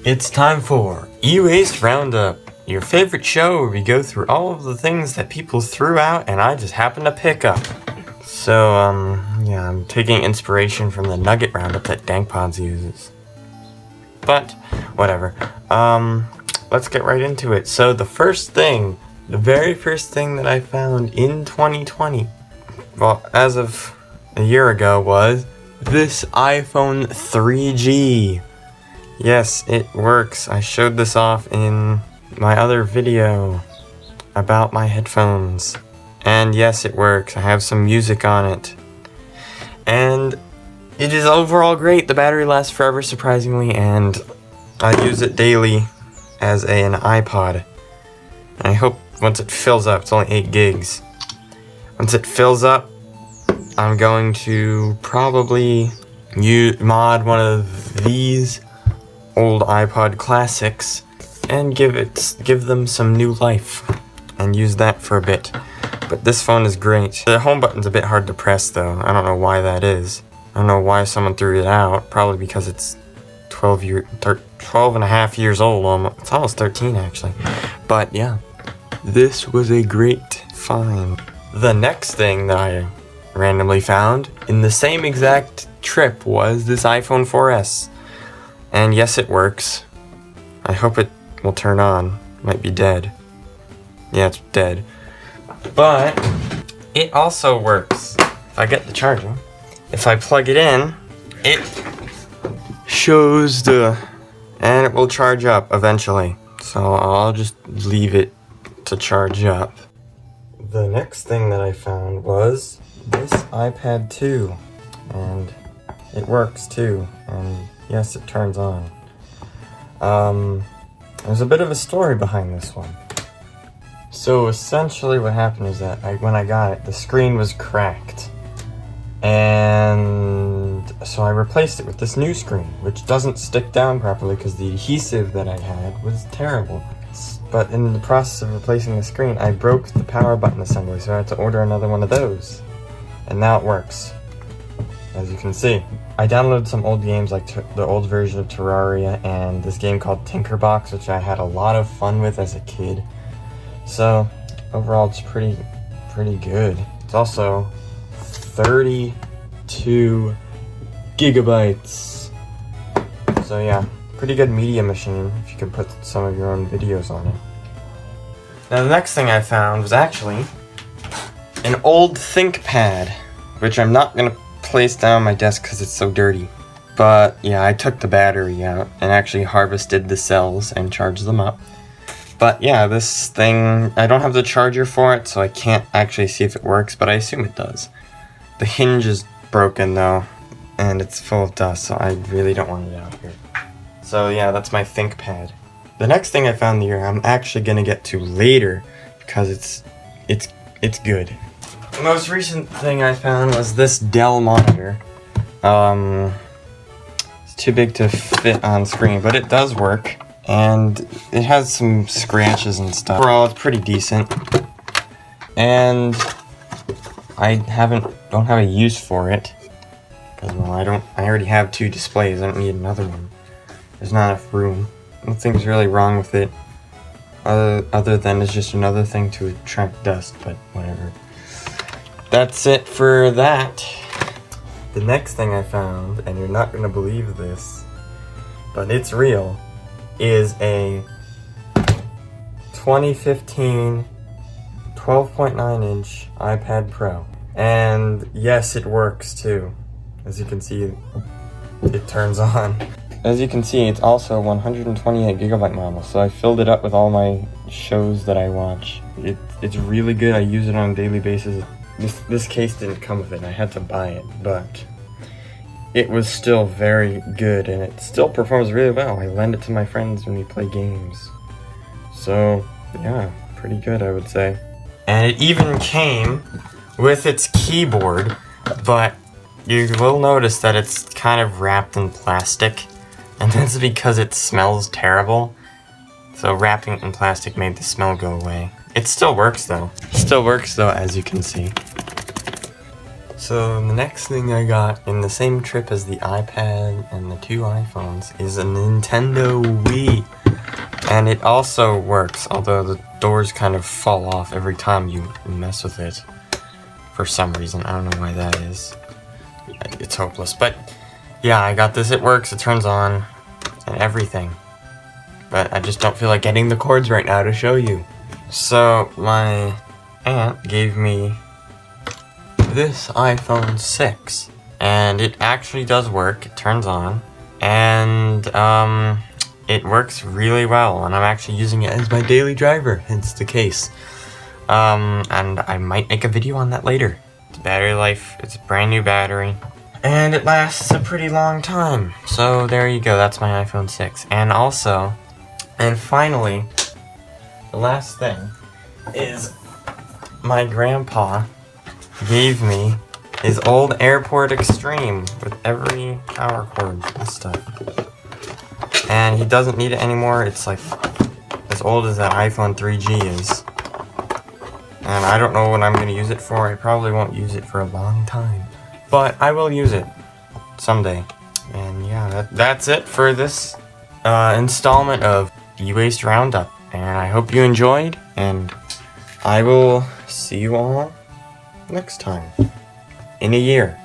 It's time for Waste Roundup, your favorite show where we go through all of the things that people threw out and I just happen to pick up. So, yeah, I'm taking inspiration from the Nugget Roundup that Dankpods uses. But, whatever. Let's get right into it. So the very first thing that I found in 2020, well, as of a year ago, was this iPhone 3G. Yes, it works. I showed this off in my other video about my headphones. And yes, it works. I have some music on it. And it is overall great. The battery lasts forever, surprisingly, and I use it daily as an iPod. And I hope once it fills up, it's only 8 gigs. Once it fills up, I'm going to probably mod one of these old iPod classics and give them some new life and use that for a bit. But this phone is great. The home button's a bit hard to press though. I don't know why that is. I don't know why someone threw it out. Probably because it's 12 and a half years old. It's almost 13 actually. But yeah, this was a great find. The next thing that I randomly found in the same exact trip was this iPhone 4S. And yes, it works. I hope it will turn on. Might be dead. Yeah, it's dead. But it also works. If I get the charger, if I plug it in, it shows and it will charge up eventually. So I'll just leave it to charge up. The next thing that I found was this iPad 2, and it works too, and yes, it turns on. There's a bit of a story behind this one. So essentially what happened is that when I got it, the screen was cracked. And so I replaced it with this new screen, which doesn't stick down properly because the adhesive that I had was terrible. But in the process of replacing the screen, I broke the power button assembly, so I had to order another one of those. And now it works, as you can see. I downloaded some old games like the old version of Terraria and this game called Tinkerbox, which I had a lot of fun with as a kid. So overall, it's pretty good. It's also 32 gigabytes. So yeah, pretty good media machine if you can put some of your own videos on it. Now the next thing I found was actually an old ThinkPad, which I'm not gonna place down on my desk because it's so dirty. But yeah, I took the battery out and actually harvested the cells and charged them up. But yeah, this thing, I don't have the charger for it, so I can't actually see if it works, but I assume it does. The hinge is broken though, and it's full of dust, so I really don't want it out here. So yeah, that's my ThinkPad. The next thing I found here, I'm actually gonna get to later because it's good. The most recent thing I found was this Dell monitor. It's too big to fit on screen, but it does work. And it has some scratches and stuff. Overall, it's pretty decent. And I don't have a use for it. Because, well, I already have 2 displays. I don't need another one. There's not enough room. Nothing's really wrong with it. Other than it's just another thing to attract dust, but whatever. That's it for that. The next thing I found, and you're not gonna believe this, but it's real, is a 2015 12.9-inch iPad Pro. And yes, it works too. As you can see, it turns on. As you can see, it's also a 128 gigabyte model, so I filled it up with all my shows that I watch. It's really good. I use it on a daily basis. This case didn't come with it. I had to buy it, but it was still very good, and it still performs really well. I lend it to my friends when we play games. So, yeah, pretty good, I would say. And it even came with its keyboard, but you will notice that it's kind of wrapped in plastic, and that's because it smells terrible. So wrapping it in plastic made the smell go away. It still works though. As you can see. So the next thing I got in the same trip as the iPad and the 2 iPhones is a Nintendo Wii. And it also works, although the doors kind of fall off every time you mess with it. For some reason, I don't know why that is. It's hopeless, but yeah, I got this, it works, it turns on, and everything. But I just don't feel like getting the cords right now to show you. So, my aunt gave me this iPhone 6, and it actually does work, it turns on, and it works really well, and I'm actually using it as my daily driver, hence the case. And I might make a video on that later. It's battery life, it's a brand new battery, and it lasts a pretty long time. So there you go, that's my iPhone 6. And also, and finally, the last thing is my grandpa gave me his old Airport Extreme with every power cord and stuff. And he doesn't need it anymore. It's like as old as that iPhone 3G is. And I don't know what I'm going to use it for. I probably won't use it for a long time. But I will use it someday. And yeah, that's it for this installment of Waste Roundup. And I hope you enjoyed. And I will see you all next time. In a year.